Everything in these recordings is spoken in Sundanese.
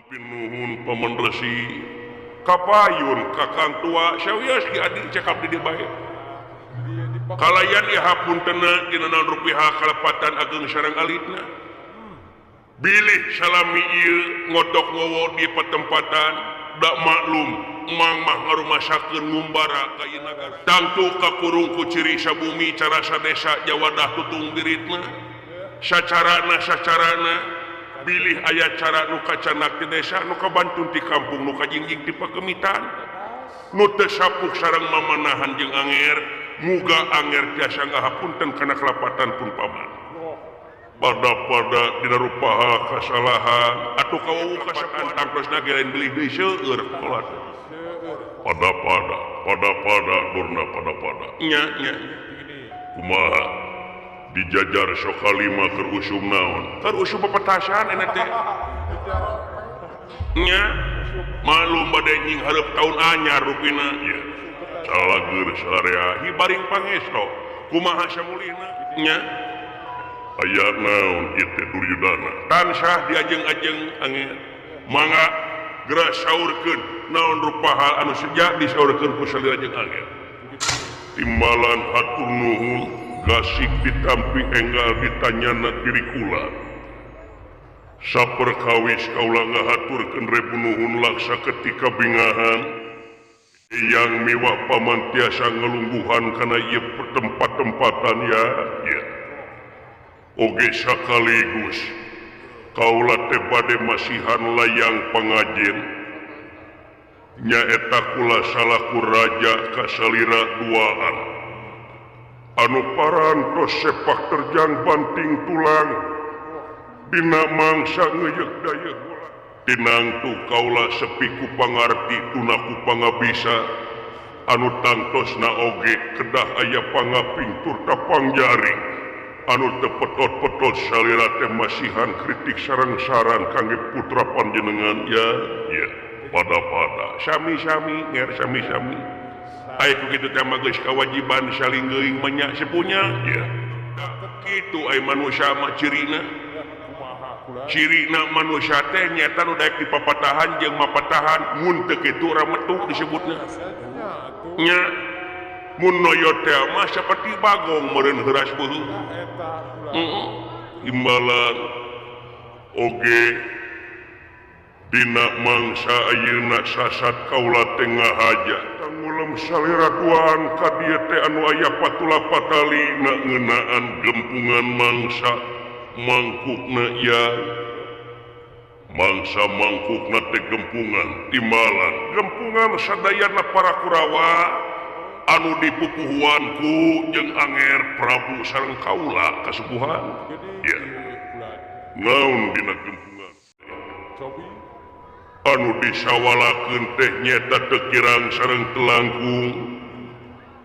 Nuhun Paman Resi kapayun kakang tua sawios ki adik cekap di bae kalayan ieu hapuntenna dina naon rupiah kalepatan ageng sareng alitna bilih salami ieu ngodok ngowo di patempatan da maklum emang mah ngarumasakeun ngumbara ka ieu nagara tangtu kakurung ku ciri sabumi cara sadesa jawadah tutung biritna sacarana bilih aya cara nu kacanak di desa nu kabantun ti kampung nu kajingjing ti pakemitan nu teu sapuh sareng mamanahan jeung anger muga anger tiasa ngahapunten kana kelapatan pun paman pada dina rupaha kasalahan atuh kawawu kasakan tangtosna gelain bilih deui seueur kolat pada durna pada nya kumaha dijajar sok kalima keur usum naon keur usum pepetasan enak teh nya malum bade nying hareup taun anyar rupina ya salageur sarea hibaring pangesto kumaha samulina nya aya naon ieu teh Duryudana tansah diajeng-ajeng angin mangga geura saurkeun naon rupaha anu sejak disaurkeun ku salira jeung angin timbalan hatur nuhun gasik ditampi enggal ditanyana diri kula saperkawis kaula ngahaturkeun rebu nuhun laksa ketika bingahan yang miwah paman tiasa ngelungguhan kana ieu tempat-tempatan ya oge sakaligus kaula teh bade masihan layang pangajen nyaeta kula salaku raja kasalira duaan anu parantos sepak terjang banting tulang dina mangsa ngeyek dayek tinangtu kaula sepi ku pangarti tuna ku pangabisa anu tangtosna oge kedah aya pangaping turta pangjaring anu teu petot-petot salira teh masihan kritik sareng saran kangge putra panjenengan ya pada sami-sami nger sami-sami aya kitu teh mah geus kawajiban saling geuing menyak sepunya ya kitu aya manusia mah cirina manusia teh nyata nu daek dipapatahan jeung mapatahan mun teu kitu urang metu disebutna nya mun noyot teh mah saperti bagong meureun heuras beuh imbalan oge dina mangsa ayeuna sasat kaula teh ngahajat tangulem salira duaan ka dieu teh anu aya patula patali na ngeunaan gempungan mangsa mangkukna ya mangsa mangkukna teh gempungan timbalan gempungan sadayana para Kurawa anu dipupuhuanku jeung anger Prabu sareng kaula kasubuhan ya naon dina gempungan anu disawalakeun teh nyata teu kirang sareng telangkung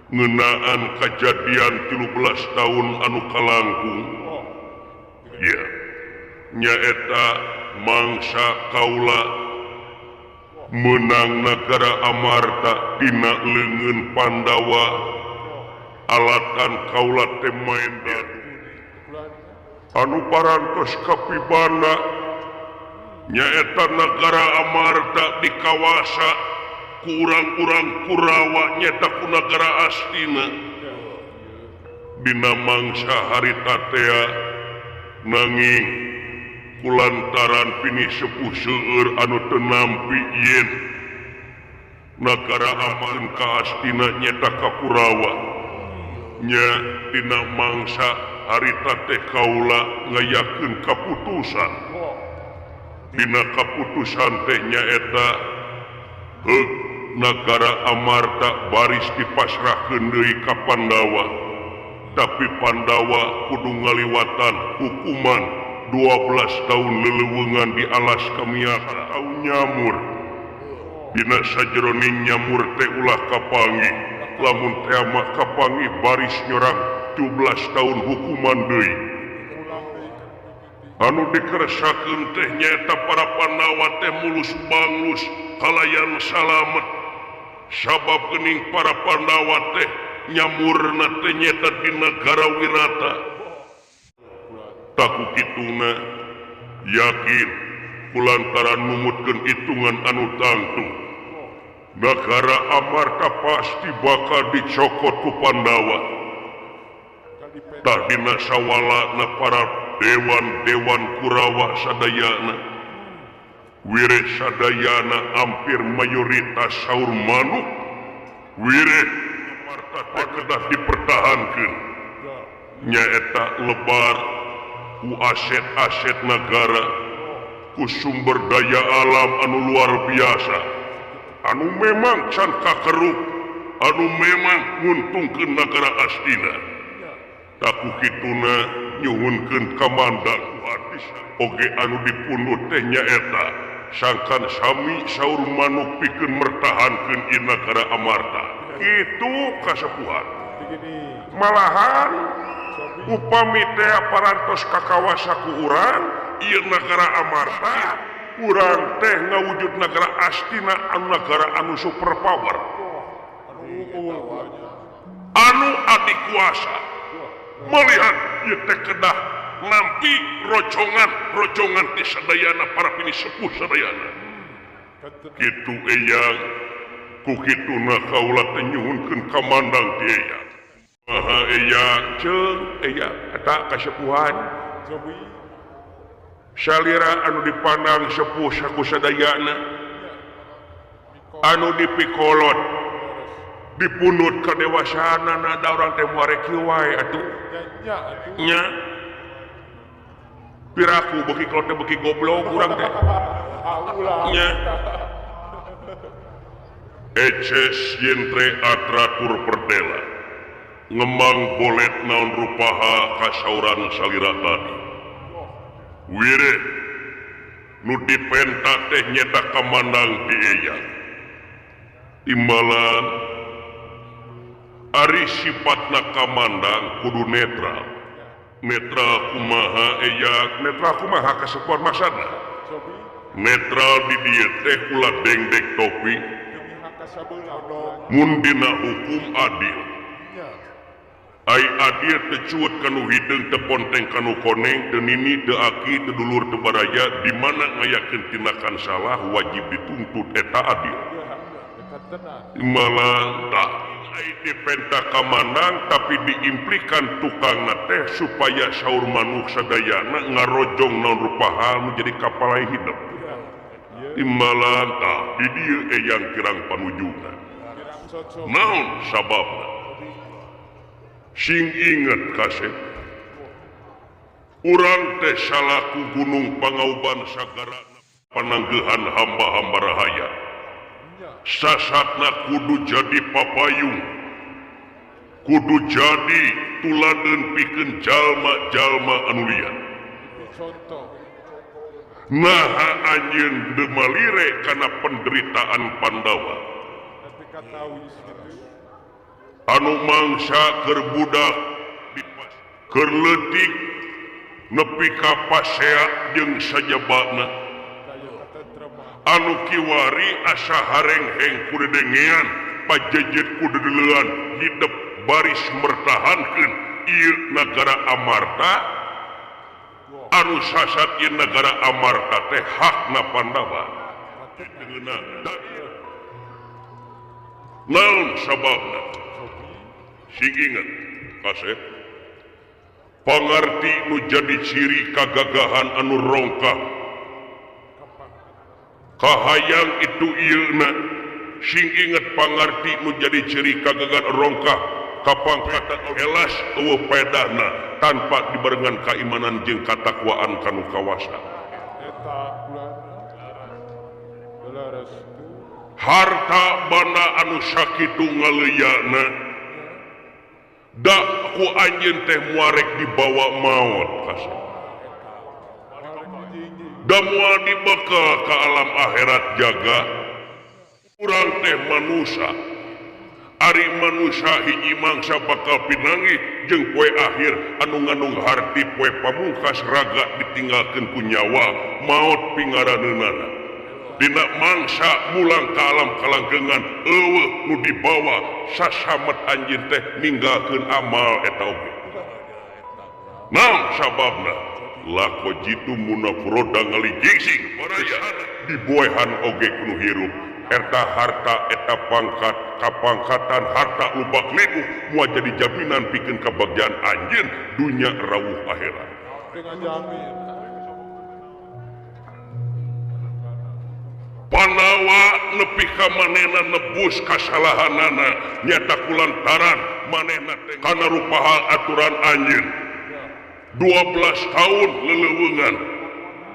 ngeunaan kajadian 13 tahun anu kalangkung ya nyaeta mangsa kaula menang nagara Amarta dina leungeun Pandawa alatan kaula teh maen anu parantos kapibana nyaeta nagara Amarta dikawasa ku urang-urang Kurawa nyata ku nagara Astina dina mangsa harita tea nanging kulantaran pini sepuh seueur anu teu nampi yen nagara Amarta ka Astina nyata ka Kurawa nya dina mangsa harita teh kaula ngayakeun kaputusan dina kaputusan teh nyaeta nagara Amarta baris dipasrahkeun deui ka Pandawa tapi Pandawa kudu ngaliwatan hukuman 12 tahun leleuweungan di alas kamiaka au nyamur dina sajeroning nyamur teh ulah kapangi lamun teh mah kapangi baris nyorang 17 tahun hukuman deui anu dikeresakeun teh nyaeta para Pandawa teh mulus banglus halayan salamet sabab geuning para Pandawa teh nyamurna teh nyaeta di nagara Wirata taku kituna yakin kulantaran numutkeun hitungan anu tangtu negara Amarta pasti bakal dicokot ku Pandawa. Tah dina sawalana para dewan-dewan Kurawa sadayana wire sadayana hampir mayoritas saur manuk wire Amarta teh kedah dipertahankeun nyaeta lebar ku aset-aset negara ku sumber daya alam anu luar biasa anu memang can kakeruk anu memang nguntungkeun negara astina. Taku kituna nyuhunkeun kamandang oge anu dipundut teh nyaeta sangkan sami saur manuk pikeun mertahankeun ieu nagara Amarta. Itu kasepuhan. Malahan upami teh parantos kakawasa ku urang ieu nagara Amarta urang teh ngawujud nagara astina anu nagara anu superpower anu adikuasa melihat ieu teh kedah nampi rojongan ti sadayana para pinisepuh sadayana kitu eyang ku kituna kaula teh nyuhunkeun kamandang ti eyang maha eyang ceung eyang eta kasepuhan salira anu dipandang sepuh saku sadayana anu dipikolot dipunut kadewasaanana da urang teh moare kieu wae atuh nya piraku beuki kalau teh beuki goblok urang teh nya eces yentre atratur perdela ngemang bolet naon rupaha kasauran salira tadi wire nu dipenta teh nyeta kamandang ti eyang timbalan ari sifatna kamandang kudu netral kumaha eyang netral kumaha kasepuhan maksudna netral di dieu teh ulah dengdek topi mun dina hukum adil ai adil teu cuet kanu hideung teu ponteng kanu koneng teu nini teu aki teu dulur teu baraya di mana ngayakeun tindakan salah wajib dituntut eta adil malah tak ai dipenta kamandang tapi diimplikan tukangna teh supaya saur manuk sadayana ngarojong naon rupaha menjadi kapal hidup timbalan tak di dieu eyang kirang panujuna naon sababna sing inget kasep urang teh salaku gunung pangauban sagara pananggehan hamba-hamba rahaya sasatna kudu jadi papayung kudu jadi tuladeun pikeun jalma-jalma anu liar naha anjeun teu malire kana penderitaan Pandawa anu mangsa keur budak keur leutik nepi ka pasea jeung sajabana anu kiwari asa harengheng kudu dengean pajejet kudu deleuan hidup baris mertahankeun ieu nagara Amarta anu sasat ieu nagara Amarta teh hakna Pandawa naon sababna sing inget kasep pangarti nu jadi ciri kagagahan anu rongkang kahayang itu ieuna sing inget pangarti nu jadi ciri kagagahan rongkang kapangkatan elas eueuh pedahna tanpa dibarengan keimanan jeung katakwaan kanu kawasa harta bana anu sakitu ngaleuyana da ku anjeun teh muarek dibawa maut kasep da moal dibekal ka alam akhirat jaga urang teh manusia ari manusia hiji mangsa bakal pinangi jeung poe akhir anu ngandung harti poe pamungkas raga ditinggalkeun ku nyawa maut pingaraneunana dina mangsa mulang ka alam kalanggengan eueuh nu dibawa sasamet anjeun teh ninggalkeun amal eta oge naon sababna lako jitu munafroda ngaligingsing dibuehan oge kuno hirup eta harta eta pangkat kapangkatan harta lubak liku mua jadi jaminan pikeun kabagyan anjeun dunya rawuh akhirat dengan jamin Panawa nepi ka manehna nebus kasalahanana nyata kulantaran manehna teh kana rupaha aturan anjeun 12 tahun leleuweungan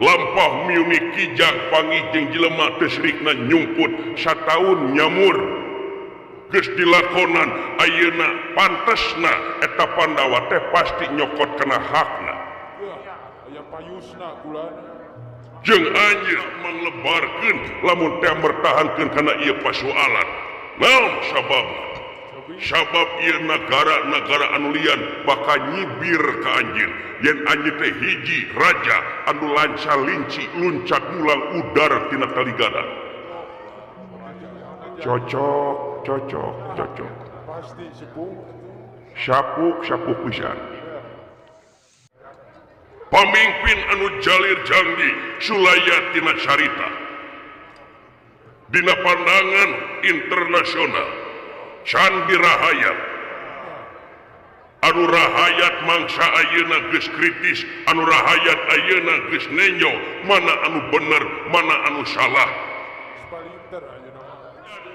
lampah miuni kijang pangijeng jelema teu sirikna nyumput sataun nyamur geus dilakonan ayeuna pantesna eta Pandawa teh pasti nyokot kana hakna aya payusna kulana jeung anjeun manglebarkeun lamun teh mertahankeun kana ieu pasoalan naon sabab ieu negara anu lian bakal nyibir ka anjeun yen anjeun teh hiji raja anu lancar linci luncat mulang udar tina taligada cocok pasti sapuk pisan pamimpin anu jalir janji sulaya tina carita dina pandangan internasional can dirahayat anu rahayat mangsa ayeuna geus kritis anu rahayat ayeuna geus nenyo mana anu bener mana anu salah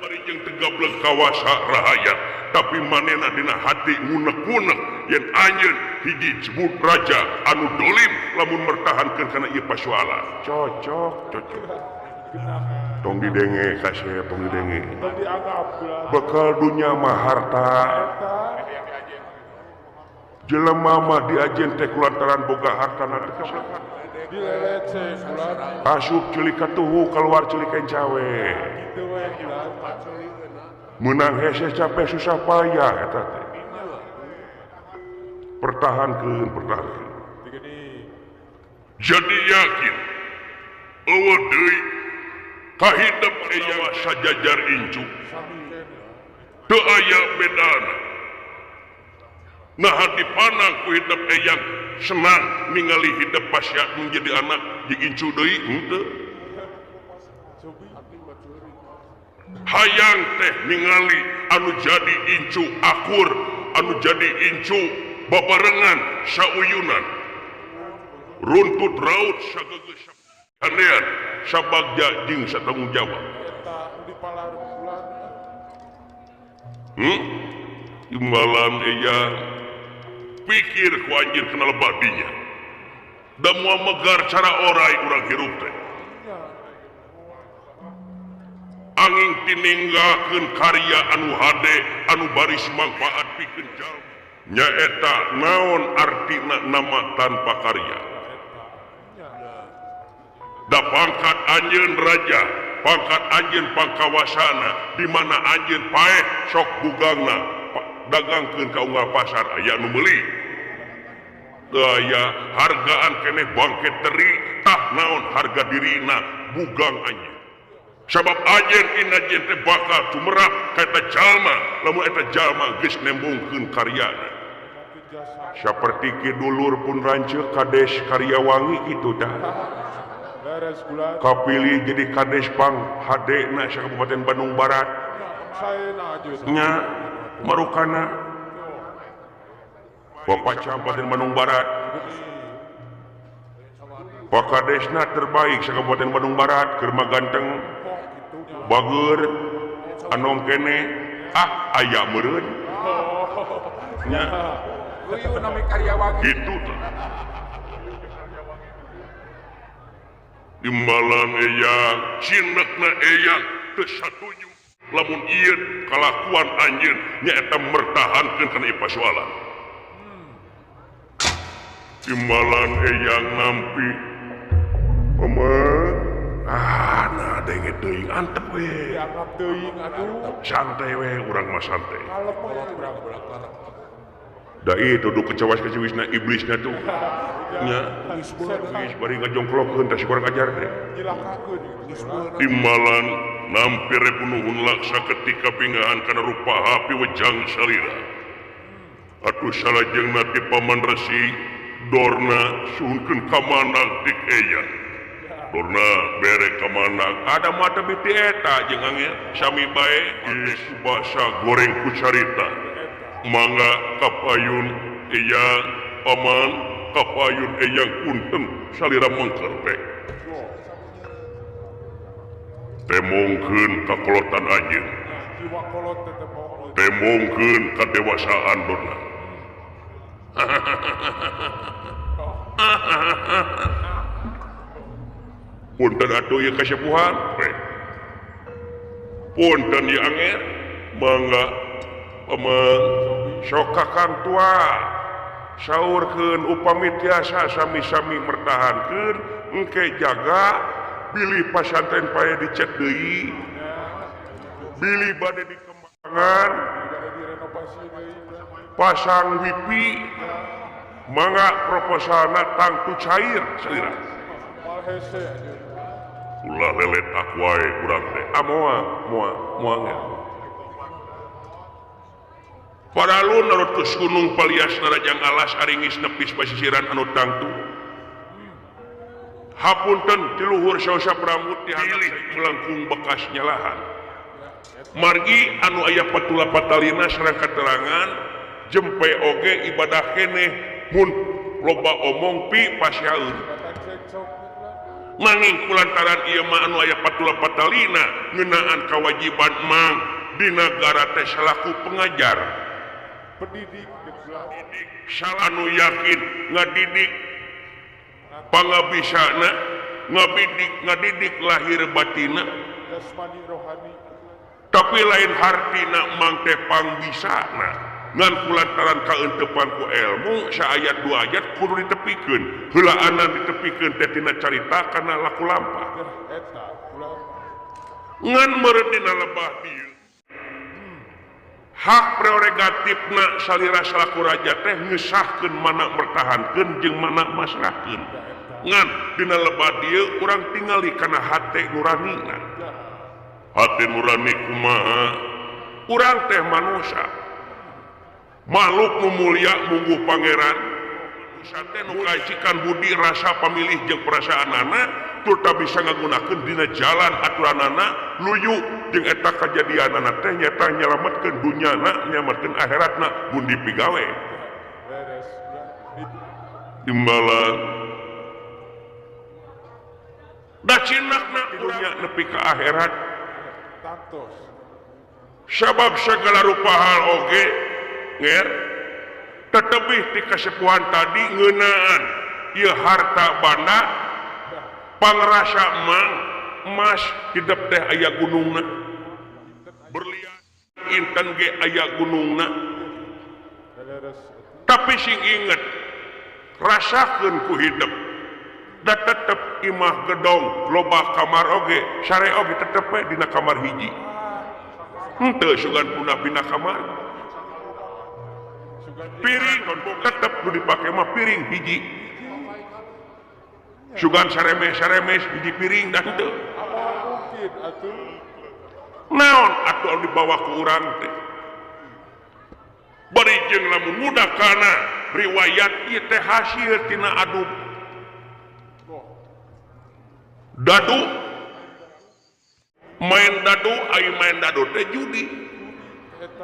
bari jeung tegableug kawasa rahayat tapi manehna dina hati ngunek-ngunek yen anjeun hiji disebut raja anu dolim lamun mertahankeun kana ieu pasoalan cocok tong didenge kasih tong didenge bekal dunya mah harta jelema mah diajen teh kulantaran boga hartana teh kablekat dilelece kulana asup ceuli ka tuhu keluar ceuli ka cawe kitu we kulana menang hese capek susah payah eta teh pertahankeun begini jadi yakin eueuh deui kahidep aya sajajar incu teu aya bedana nah dipanang ku hidup eyang senang ningali hidup pasya menjadi anak di incu deui henteu hayang teh ningali anu jadi incu akur anu jadi incu babarengan sauyunan runtut raut sagegeus kanean sabagja jeung satanggung jawab eta di palarung kulana imbalan eyang pikir ku anjeun kenal badinya da moal megar cara orai urang hirup teh angin tininggalkeun karya anu hade anu baris manfaat pikeun jalma nyaeta naon artina nama tanpa karya da pangkat anjeun raja pangkat anjeun pangkawasana di mana anjeun pae sok bugangna dagangkeun ka unggal pasar aya nu meuli aya hargaan keneh bangket teri tah naon harga dirina bugang anjeun sabab anjeun inajeun teh bakal tumerap ka eta jalma lamun eta jalma geus nembungkeun karyana saperti kidulur pun ranceuk kades karyawangi kitu tah beres kulana kapilih jadi kades pang hadena sa Kabupaten Bandung Barat saena aja nya marukana Bapak Kabupaten Bandung Barat Pak Kadesna terbaik sa Kabupaten Bandung Barat keur maganteng bager anong kene aya meureun nya Uyu nami karyawan gitu tuh imbalan eyang cinekna eyang teu satuju lamun ieu kalakuan anjeun nyaeta mertahankeun kana ieu pasoalan imbalan eyang nampi pemang nah denge teuing antep we dianggap teuing atuh santai we urang mah santai kalep we urang belakang da itu tuh kecawas-kecawisna iblisna tuh nya geus bari ngajongklokkeun teh sikurang ajar teh nyilakakeun timbalan nampir punuhun laksa ketika pinggaan kana rupa api wejang salira atuh salajengna ti paman resi Dorna suhunkeun ka manag dik eya. Dorna bere ka manag ada mata biti eta jeung angin sami bae ieu subasa goreng ku carita. Mangga kapayun eya paman kapayun eyang punten salira mangker teh. Temongkeun kakolotan anjeun. Jiwa kolot tetep mau. Temongkeun kadewasaan Dorna. Punten atuh ieu kasepuhan punten ieu anger mangga paman sok kakang tua saurkeun upami tiasa sami-sami mertahankeun engke jaga bilih pasantren paya dicek deui bilih bade dikembangan Direnovasi deui. pasang wifi mangga proposalna tangtu cair salira Mal hese anjir. ulah lelet aku wae urang teh moal Padahal narutus gunung palias narajang alas aringis nepis pasisiran anu tangtu hapunten di luhur saosa pramut dihalih melengkung bekas nyalahan margi anu aya patula patalina sareng katerangan jempe oge ibadah keneh mun loba omong pi pasyaeun nanging kulantaran ieu mah anu aya patula patalina ngeunaan kawajiban mang di nagara teh salaku pengajar Pendidik salah anu yakin ngadidik pangabisana ngadidik lahir batina jasmani rohani. tapi lain hartina mang teh pangbisana ngan kulantaran kaentepan ku ilmu saayat dua ayat kudu ditepikeun heulaanan ditepikeun teh tina carita kana laku lampah Eta ulah ngan meureun dina lebah dieu hak prerogatifna salira salaku raja teh ngesahkeun mana mertahankeun jeung mana masrahkeun ngan dina lebah dieu urang tingali kana hate nuranina hate nurani kumaha urang teh manusia makhluk nu mulia mungguh pangeran manusia teh nu kaicikan budi rasa pamilih jeung perasaanana tur tak bisa ngagunakeun dina jalan aturanana luyu jeung eta kajadianana teh nyata nyelametkeun dunyana nyelametkeun akhiratna mun dipigawe beres. imbalan da cinakna dunya nepi ka akhirat Tantos. sabab segala rupa hal oge nger tetebih ti kasepuhan tadi ngeunaan ieu harta banda pangrasa mang emas hidup teh aya gunungna berlian inten ge aya gunungna Beres. tapi sing inget rasakeun ku hidup da tetep imah gedong loba kamar oge sare oge tetep we dina kamar hiji henteu sugan punah dina kamar piring tetep nu dipake mah piring hiji sugan saremes hiji piring dah henteu Mungkin atuh naon atuh dibawa ku urang teh bari jeung lamun mudah kana riwayat ieu teh hasil tina adu dadu main dadu teh judi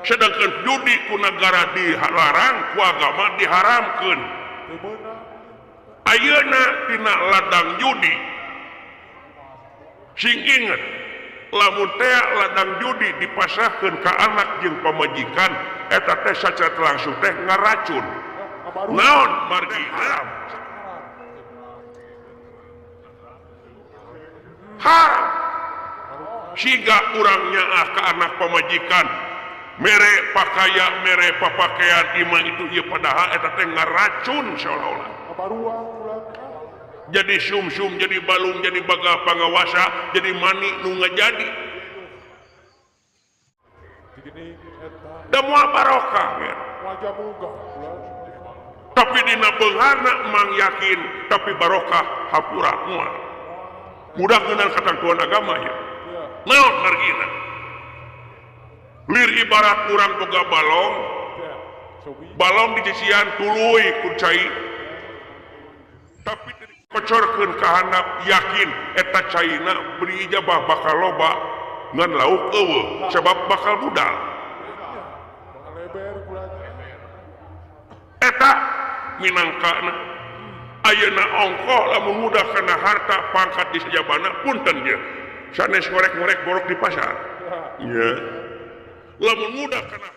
sedangkan judi ku negara dilarang ku agama diharamkeun ayeuna tina ladang judi sing inget lamun teh ladang judi dipasahkeun ka anak jeung pamajikan eta teh sacara langsung teh ngaracun naon margi haram haram siga urang nyaah ka anak pamajikan mere pakaya mere papakaian imah itu ieu padahal eta teh ngaracun seolah-olah Kabaruang ulah. jadi sum-sum jadi balung jadi baga pangawasa jadi mani nu ngajadi Digini eta da moal barokah ya. wajah muga ulah. Tapi dina beungarna mang yakin tapi barokah hapura moal mudah ngeunaan katentuan agama ya naon margina lir ibarat urang boga balong Ya, sobi balong di cician tuluy ku cai tapi kocorkeun ka handap yakin eta caina beri ijabah bakal loba ngan lauk eueuh sebab bakal budal leber bulan eta minangkana ayeuna ongkoh lamun mudah kana harta pangkat di sajabana punten je sanes ngorek-ngorek borok di pasar nya lamun mudah kana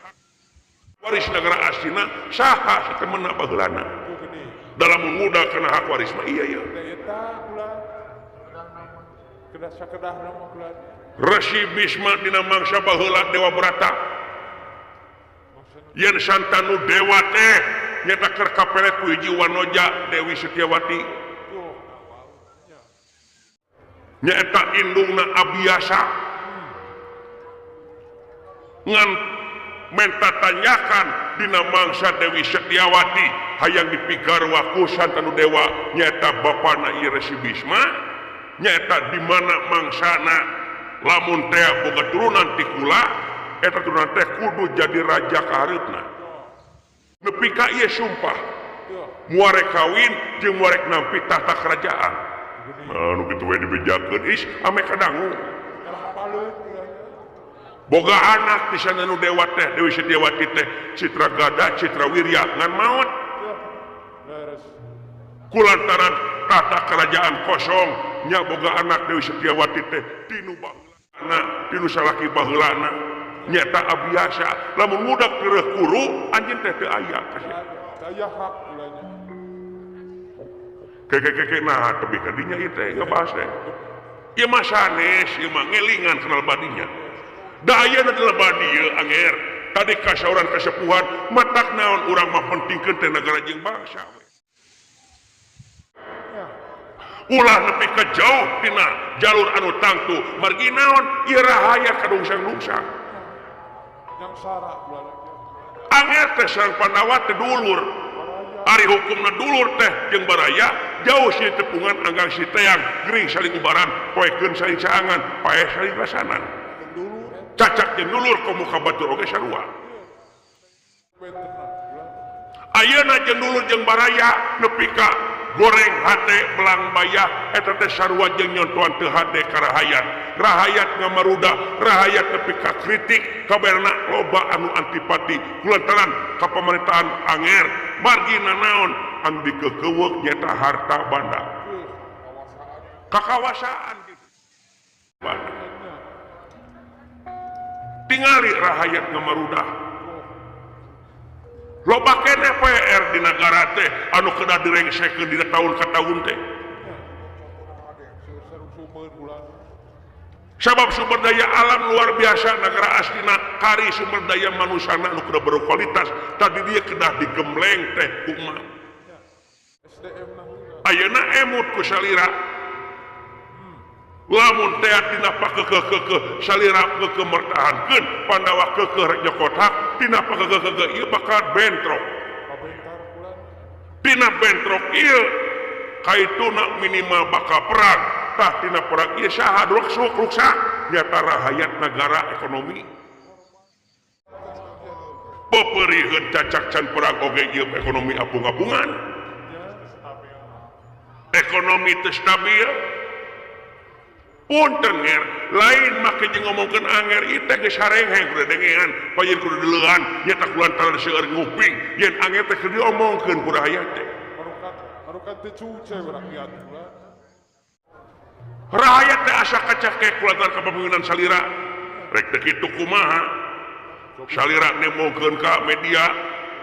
waris negara asina saha satemenna baheulana dalam mudah kena hak waris mah iya ya eta bulan kedah sakedah nama bulan Resi Bisma dina mangsa baheula Dewa Brata yen santanu dewa teh nyata keur kapelet ku hiji wanoja Dewi Setiawati nyaeta indungna Abiasa ngan menta tanyakan dina mangsa Dewi Setiawati hayang dipigarwa ku santanu dewa nyaeta bapana ieu Resi Bisma nyaeta di mana mangsana lamun teh boga turunan ti kula eta turunan teh kudu jadi raja kahareupna nepi ka ieu sumpah muarek kawin jeung muarek nampi tahta kerajaan anu kitu we dibejakeun is ame kadangu boga anak di sana nu dewa teh Dewi Setiawati teh Citra Gada Citra Wirya ngan maot kulantaran tahta kerajaan kosong nya boga anak Dewi Setiawati teh tinu baheulana tinu salaki baheulana nyata Abiasa lamun mudak keureuh kuru anjeun teh teu aya kasih aya hak bulannya keke nah tebi ka dinya ieu teh ngebahas teh ieu mah sanes ieu mah ngelingan kenal badinya da ayeuna teh badi ieu anger tadi kasauran kasepuhan matak naon urang mah pentingkeun teh nagara jeung bangsa ulah nepi ka jauh tina jalur anu tangtu margi naon ieu rahaya kadungsang-dungsang yang sara bulan anger teh sareng Pandawa teh dulur ari hukumna dulur teh jeung baraya jauh si tepungan anggang si teang gering saling ubaran poekeun saling saangan paeh saling rasanan cacak jeung dulur komo ka batur oge sarua ayeuna jeung dulur jeung baraya nepi ka goreng hate belang bayah eta teh sarua jeung nyontoan teu hade ka rahayat ngamaruda rahayat nepi ka kritik kabarna loba anu antipati kulantaran ka pamerintahan anger margina naon anu dikekeuweuk nyaeta harta banda kakawasaan gitu banda tingali rahayat ngamaruda loba kene PR di negara teh anu kedah direngsekeun dina taun ka taun teh sabab sumber daya alam luar biasa negara aslina kari sumber daya manusana anu kedah berkualitas tadi dia kedah digembleng teh kumaha ayeuna emut ku salira lamun teh tina pakekeh salira kemertahankeun Pandawa kekeh rek nyokotak tina pakekeh ieu bakal bentrok tina bentrok ieu kaituna minimal bakal perang tah tina perang ieu saha ruksa nyata rahayat negara ekonomi peperieun cacak can perang oge ieu ekonomi abung-abungan ekonomi teu stabil punten nger lain make jeung ngomongkeun anger ieu teh geus hareng-heng kudu dengean payeun kudu deulehan nyata kulantaran seueur nguping yen anger teh kudu diomongkeun ku rakyat teh marukan teu cuce rakyat bulan rakyat teh asa kacake kulantaran kapamimpinan salira rek teh kitu kumaha salira nemongkeun ka media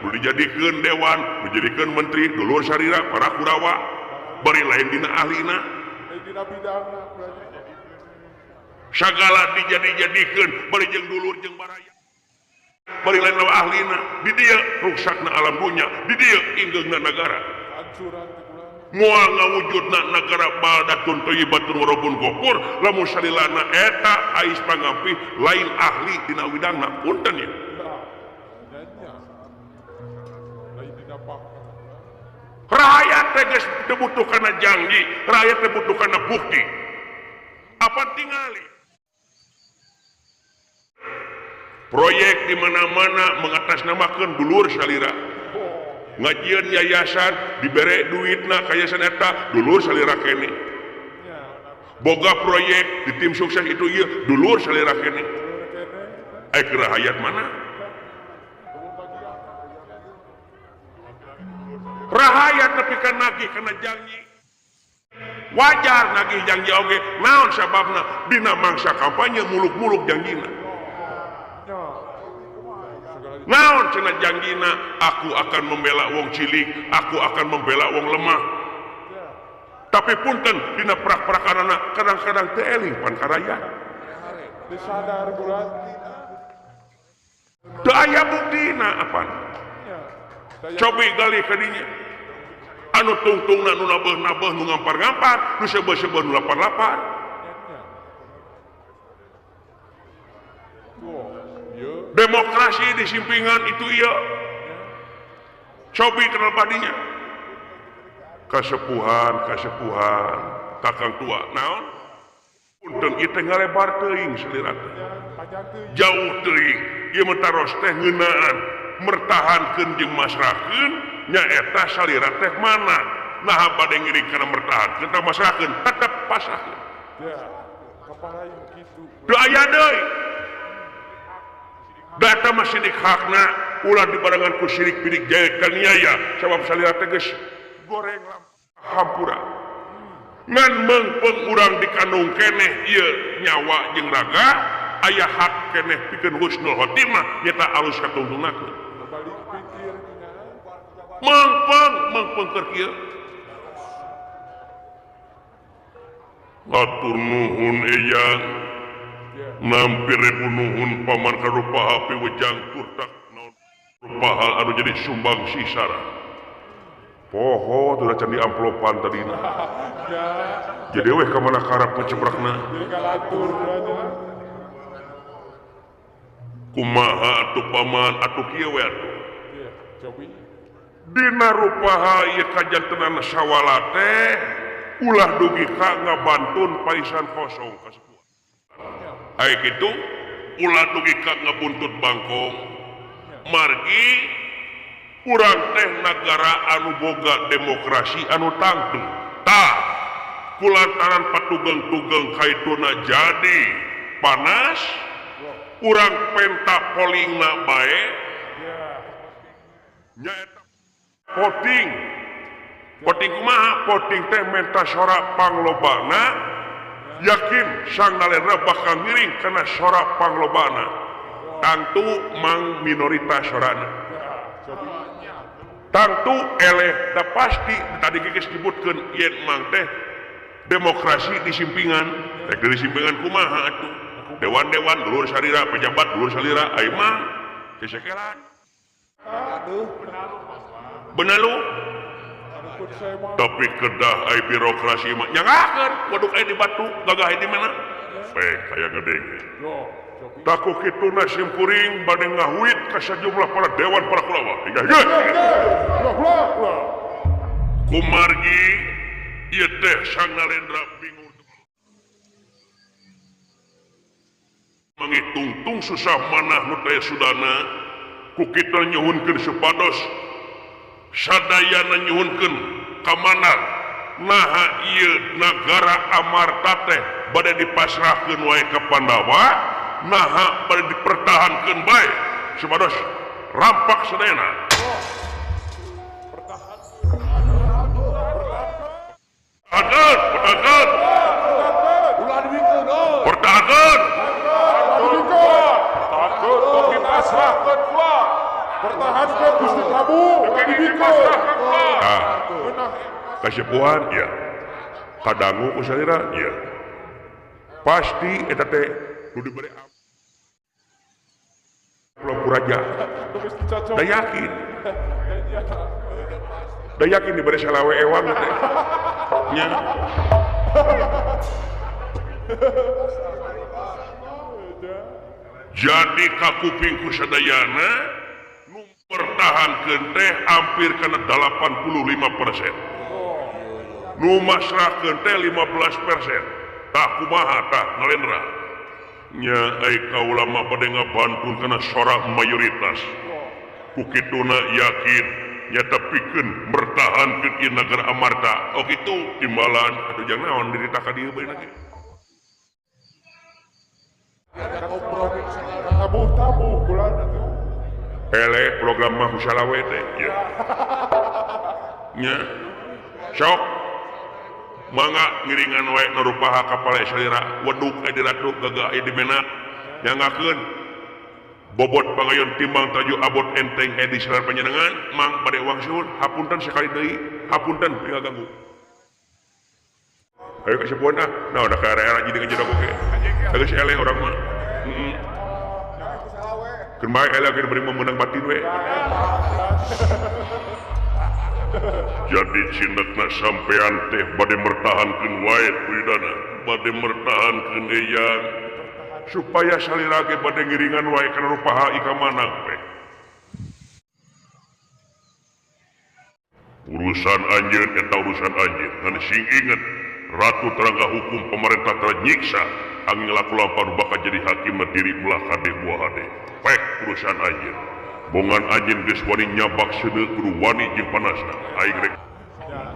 nu dijadikeun dewan nu dijadikeun menteri dulur salira para kurawa bari lain dina ahlina dina bidangna bulan sagala dijadikeun bari jeung dulur jeung baraya bari lain ahlina di dieu ruksakna alam dunya di dieu inggeungna negara ancuran bulan moal ngawujudna negara baldatun thayyibatun warabun ghafur lamun salilana eta ais pangampi lain ahli dina widangna punten ya nyanyi lain dina pakna rakyat teh geus teu butuh kana janji rakyat teh butuh kana bukti apa tingali proyek di mana-mana mengatasnamakeun dulur salira ngajian yayasan dibere duitna ka yayasan eta dulur salira kene boga proyek di tim sukses itu ieu dulur salira kene kira hayat mana rahayat tapi kan nagih kana janji wajar nagih janji oge naon sababna dina mangsa kampanye muluk-muluk janjina naon cenah janjina aku akan membela wong cilik aku akan membela wong lemah tapi punten dina prak-prakarana kadang-kadang teu eling pan karaya disadar bulan teu aya buktina apaan cobi gali ka dinya anu tungtungna nu nabeuh-nabeuh nu ngampar-ngampar nu seubeuh-seubeuh nu lapar-lapar demokrasi di simpingan itu iya cobi kenal padinya kasepuhan kakang tua naon punten ieu ngalebar teuing salira jauh teuing ieu mah taros teh ngeunaan mertahankeun jeung masrakeun nyaeta salira teh mana nah bade ngiring kana mertahankeun tah masrakeun tetep pasahkeun ya kapalain kitu teu aya deui data masih hakna ulah dibarengan ku syirik pidik jaya kaniaya sabab salira teh geus goreng hampura ngan meungpeung urang dikandung keneh ieu nyawa jeung raga aya hak keneh pikeun husnul khotimah nyata alus katungtungnakeun balik pikir meungpeung keur kieu atur nuhun eyang nampir nuhun paman karupaha piwejang turtak naon rupaha anu jadi sumbang sisara poho tuh can di amplopan tadina jadi weh kamana karap ngecebrakna jadi kalatur aja kumaha atuh paman atuh kieu we atuh iya cobi dina rupaha ieu kajantenan sawala teh ulah dugi ka ngabantun paisan kosong kasepuluh ai kitu ulah dugi ka ngabuntut bangkong margi urang teh nagara anu boga demokrasi anu tangtu tah kulantaran patugeng-tugeng kaituna jadi panas urang penta polingna bae nyaeta poting kumaha poting teh menta sora panglobana yakin sang nalendra bakal miring kana sora panglobana tangtu mang minoritas sorana tangtu eleh da pasti tadi geus disebutkeun yen mang teh demokrasi di simpingan rek di simpingan kumaha atuh dewan-dewan dulur salira pejabat dulur salira ai mah kesekelan benalu tapi kedah ai birokrasi mah nyangakeun waduk ai di batu gagah di mana pek aya gede taku kituna simkuring bade ngahuit ka sajumlah para dewan para kulawa hingga kumargi ieu teh sang nalendra bingung mangitungtung susah manah nu teh sudana ku kitu nyuhunkeun supados sadayana nyuhunkeun ka mana naha ieu nagara amarta teh bade dipasrahkeun wae ka Pandawa naha bade dipertahankeun bae supados rampak sadayana pertahankan ulah dibikeun pertahankan takut tapi pasrahkeun kula pertahankan Gusti Prabu dibikeun kasepuhan ya kadangu ku salira ya pasti eta teh nu dibere Pulau Raja da yakin dibere salawe ewang teh nya jadi kakupingku sadayana nu pertahankeun teh hampir kana 85%. Nu masrahkeun teh 15%. Tah kumaha tah ngalendra? Nya ai kaula mah bade ngabantun kana sora mayoritas. Ku kituna yakin nyata pikeun bertahankeun ieu nagara amarta. Oh kitu timbalan atuh jang naon dirita ka dieu bae lagi. Tabuh-tabuh kulana teh. Ele program mah husalawe teh ya. Nya. Sok. Mangga ngiringan wae nu rupaha kapal salira weduk di raduk gagah di menak nyangakeun bobot pangayon timbang taju abot enteng di salar panjenengan mang bade wangsul hapunten sekali deui hapunten teu ganggu. Ayo kasepuan naon da ka area jadi ngejadok oke. Geus ele urang mah. Keun bae ele keur beri meunang batin we. Jadi cinetna sampean teh bade mertahankeun wae widana bade mertahankeun eyang supaya salira ge bade ngiringan wae kana rupaha ika manag teh. Urusan anjeun eta urusan anjeun ngan sing inget ratu terangga hukum pemerintah ternyiksa angin laku lampar bakal jadi hakim diri ulah kade buah hade pek urusan anjeun. Bongan anjeun geus wani nyabak seuneu kudu wani jeung panasna aing rek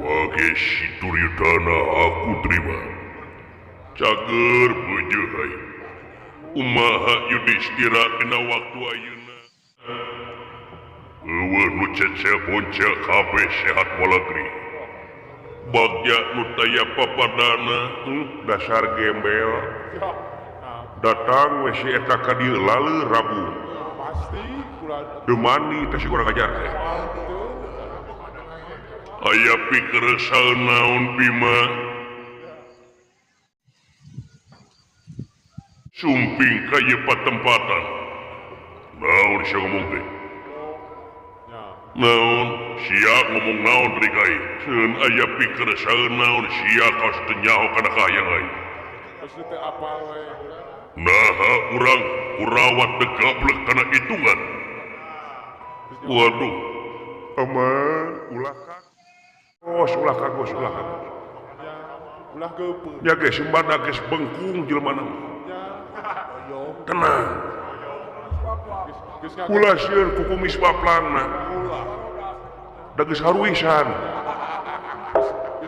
bage si Duryodana aku terima cager beujeuh aing umaha Yudhistira dina waktu ayeuna eueuh nu cecel boncel kabeh sehat walagri bagja nu taya papadana dasar gembel datang we si eta ka dieu laleur Rabu Pasti kulana. demani teh si kurang ajar teh. Aya pikeun saeun naon Bima? Sumping ka ieu patempatan. Naon sia ngomong teh? Naon sia ngomong naon tadi kai? Seun aya pikeun saeun naon sia kaos teu nyaho kana kahayang aing. Geus teu apal we. Naha urang kurawat teu gablek kana hitungan. Waduh. Aman ulah ka. Ulah kagos. Ulah geupeun. Ya geus sembada geus bengkung jelema mah. Tenang. Geus Ulah sieun ku kumis baplangna. Da geus haruisan.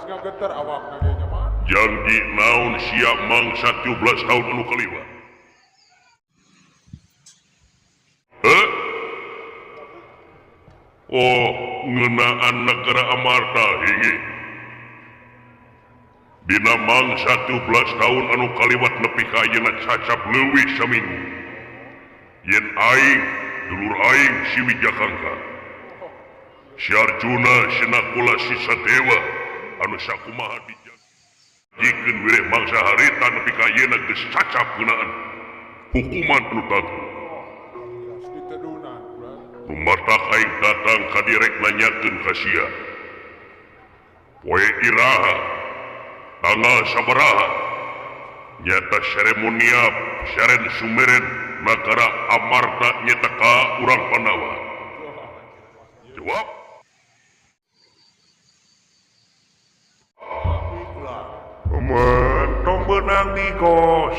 geus ngageter awakna ge nya mah. Janji naon sia mangsa 17 tahun anu kaliwat. Oh, ngeunaan negara amarta hiji. Dina mangsa 17 tahun anu kaliwat nepi ka ayeuna cacap leuwih saminggu. Yen aing, dulur aing si Wijakangka. Si Arjuna, si Nakula, si Sadewa anu sakumaha dijikeun wireh mangsa harita nepi ka ayeuna geus cacap ngeunaan hukuman anu tatu. Pasti tedunan kulana. Numatak aing datang ka direk nanyakeun ka sia. Poe iraha tanggal sabaraha nyata seremonial seren sumeren nagara amarta nyata ka urang Pandawa. Jawab. Tong beunang digos.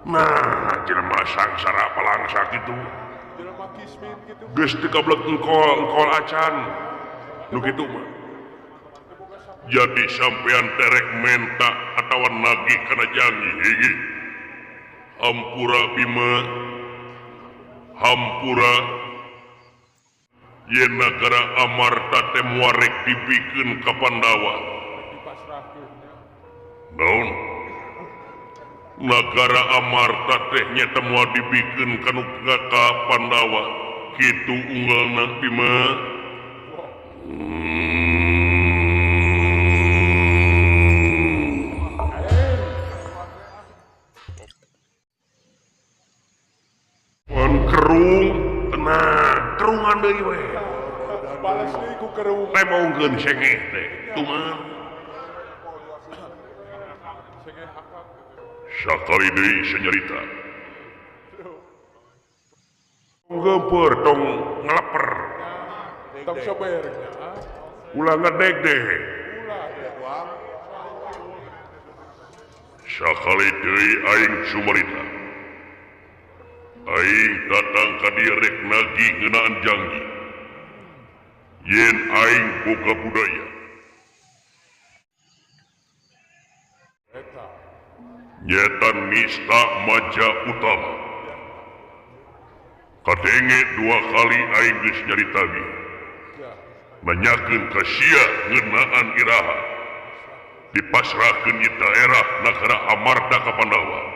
Nah, jelema sangsara palangsa kitu. Jelema kismin gitu. Geus teu gablek engkol acan. Nu kitu mah. Jadi sampean terek menta atawa nagih kana janji hiji. Hampura Bima. Hampura. Yen nagara amarta teh muarek dibikeun ka Pandawa. Dipasrahkeun nya. Naon? Nagara amarta teh nyata moal dibikeun kanu ka Pandawa. Kitu unggalna Bima. Kerung, tenang, kerungan deui we. Balas deui ku kereung. Lemongkeun sengeh teh, tuman. Sengeh hakak. Sakali deui senyarita. Ngeumpeur tong ngeleper. Tong sobernya. Ulah ngedeg deh. Ulah ya. Sakali deui aing sumarita. Aing datang ka dieu rek nagih ngeunaan janji. yen aing boga budaya Eta. nyetan nista maja utama kadenge 2 kali aing geus nyarita ieu Ya. nanyakeun ka sia ngeunaan iraha dipasrahkeun di daerah nagara Amarta ka Pandawa